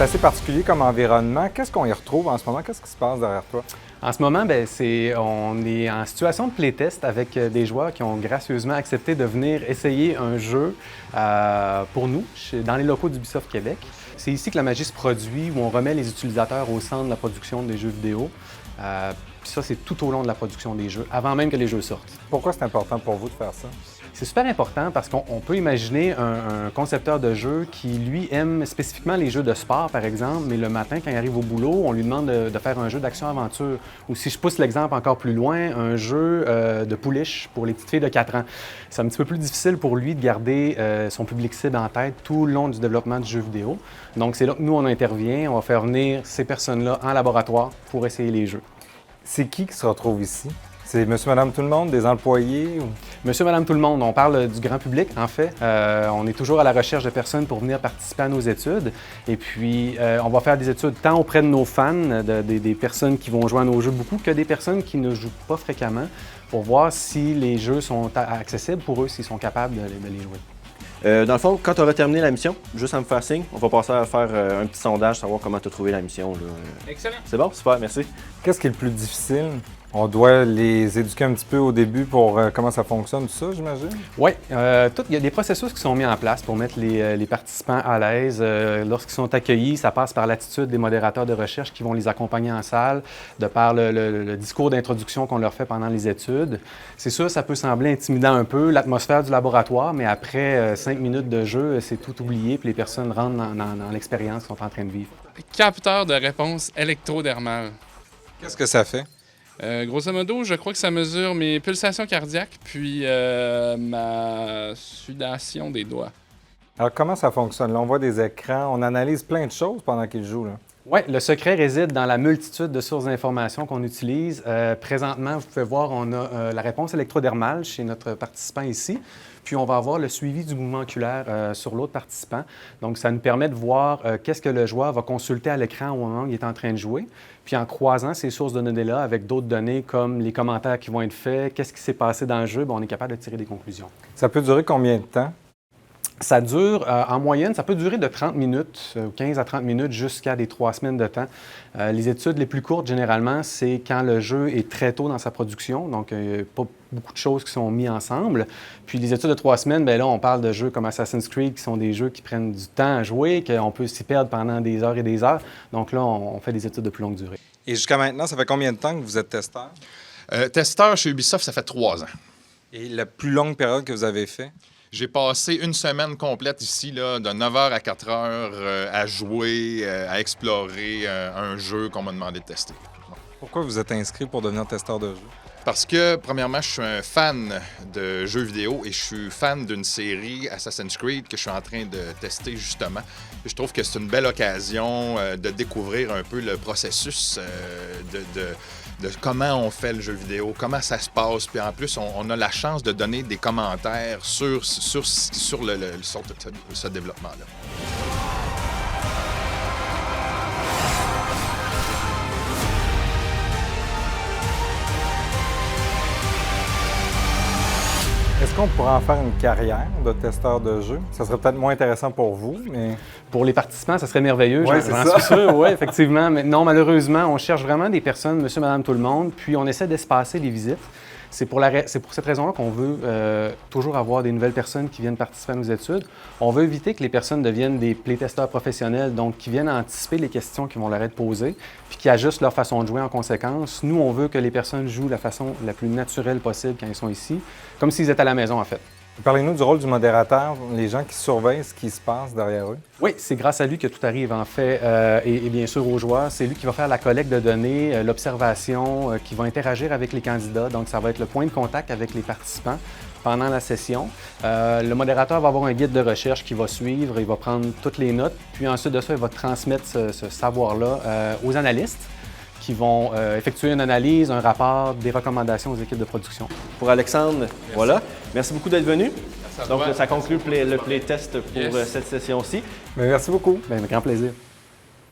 C'est assez particulier comme environnement. Qu'est-ce qu'on y retrouve en ce moment? Qu'est-ce qui se passe derrière toi? En ce moment, on est en situation de playtest avec des joueurs qui ont gracieusement accepté de venir essayer un jeu pour nous, dans les locaux d'Ubisoft Québec. C'est ici que la magie se produit, où on remet les utilisateurs au centre de la production des jeux vidéo. Puis ça, c'est tout au long de la production des jeux, avant même que les jeux sortent. Pourquoi c'est important pour vous de faire ça? C'est super important parce qu'on peut imaginer un concepteur de jeu qui, lui, aime spécifiquement les jeux de sport, par exemple, mais le matin, quand il arrive au boulot, on lui demande de faire un jeu d'action-aventure. Ou si je pousse l'exemple encore plus loin, un jeu de pouliche pour les petites filles de 4 ans. C'est un petit peu plus difficile pour lui de garder son public cible en tête tout le long du développement du jeu vidéo. Donc, c'est là que nous, on intervient. On va faire venir ces personnes-là en laboratoire pour essayer les jeux. C'est qui se retrouve ici? C'est monsieur, madame, tout le monde, des employés? Ou... Monsieur, madame, tout le monde. On parle du grand public, en fait. On est toujours à la recherche de personnes pour venir participer à nos études. Et puis, on va faire des études tant auprès de nos fans, des personnes qui vont jouer à nos jeux beaucoup, que des personnes qui ne jouent pas fréquemment, pour voir si les jeux sont accessibles pour eux, s'ils sont capables de les jouer. Dans le fond, quand tu auras terminé la mission, juste à me faire signe, on va passer à faire un petit sondage, savoir comment tu as trouvé la mission. Là. Excellent. C'est bon? Super, merci. Qu'est-ce qui est le plus difficile? On doit les éduquer un petit peu au début pour comment ça fonctionne, tout ça, j'imagine? Oui, il y a des processus qui sont mis en place pour mettre les participants à l'aise. Lorsqu'ils sont accueillis, ça passe par l'attitude des modérateurs de recherche qui vont les accompagner en salle, de par le discours d'introduction qu'on leur fait pendant les études. C'est sûr, ça peut sembler intimidant un peu, l'atmosphère du laboratoire, mais après 5 minutes de jeu, c'est tout oublié, puis les personnes rentrent dans l'expérience qu'ils sont en train de vivre. Capteur de réponse électrodermale. Qu'est-ce que ça fait? Grosso modo, je crois que ça mesure mes pulsations cardiaques puis ma sudation des doigts. Alors, comment ça fonctionne? Là, on voit des écrans, on analyse plein de choses pendant qu'ils jouent, là. Oui, le secret réside dans la multitude de sources d'informations qu'on utilise. Présentement, vous pouvez voir, on a la réponse électrodermale chez notre participant ici, puis on va avoir le suivi du mouvement oculaire sur l'autre participant. Donc, ça nous permet de voir qu'est-ce que le joueur va consulter à l'écran au moment où il est en train de jouer. Puis en croisant ces sources de données-là avec d'autres données comme les commentaires qui vont être faits, qu'est-ce qui s'est passé dans le jeu, bien, on est capable de tirer des conclusions. Ça peut durer combien de temps? Ça dure, en moyenne, ça peut durer de 30 minutes, 15 à 30 minutes, jusqu'à des 3 semaines de temps. Les études les plus courtes, généralement, c'est quand le jeu est très tôt dans sa production, donc pas beaucoup de choses qui sont mises ensemble. Puis les études de 3 semaines, bien là, on parle de jeux comme Assassin's Creed, qui sont des jeux qui prennent du temps à jouer, qu'on peut s'y perdre pendant des heures et des heures. Donc là, on fait des études de plus longue durée. Et jusqu'à maintenant, ça fait combien de temps que vous êtes testeur? Testeur chez Ubisoft, ça fait 3 ans. Et la plus longue période que vous avez fait? J'ai passé une semaine complète ici, là, de 9h à 4h, à jouer, à explorer un jeu qu'on m'a demandé de tester. Pourquoi vous êtes inscrit pour devenir testeur de jeu? Parce que, premièrement, je suis un fan de jeux vidéo et je suis fan d'une série Assassin's Creed que je suis en train de tester justement. Et je trouve que c'est une belle occasion de découvrir un peu le processus de comment on fait le jeu vidéo, comment ça se passe. Puis en plus, on a la chance de donner des commentaires sur ce développement-là. Est-ce qu'on pourrait en faire une carrière de testeur de jeu? Ça serait peut-être moins intéressant pour vous, mais... Pour les participants, ça serait merveilleux, ouais, j'en suis sûr, oui, effectivement. Mais non, malheureusement, on cherche vraiment des personnes, monsieur, madame, tout le monde, puis on essaie d'espacer les visites. C'est pour cette raison-là qu'on veut toujours avoir des nouvelles personnes qui viennent participer à nos études. On veut éviter que les personnes deviennent des playtesteurs professionnels, donc qui viennent anticiper les questions qui vont leur être posées, puis qui ajustent leur façon de jouer en conséquence. Nous, on veut que les personnes jouent de la façon la plus naturelle possible quand ils sont ici, comme s'ils étaient à la maison, en fait. Parlez-nous du rôle du modérateur, les gens qui surveillent ce qui se passe derrière eux. Oui, c'est grâce à lui que tout arrive, en fait, et bien sûr aux joueurs. C'est lui qui va faire la collecte de données, l'observation, qui va interagir avec les candidats. Donc, ça va être le point de contact avec les participants pendant la session. Le modérateur va avoir un guide de recherche qui va suivre, il va prendre toutes les notes, puis ensuite de ça, il va transmettre ce savoir-là aux analystes qui vont effectuer une analyse, un rapport, des recommandations aux équipes de production. Pour Alexandre, merci. Voilà. Merci beaucoup d'être venu. Merci Donc, ça conclut le playtest pour cette session-ci. Merci beaucoup. Bien, avec grand plaisir.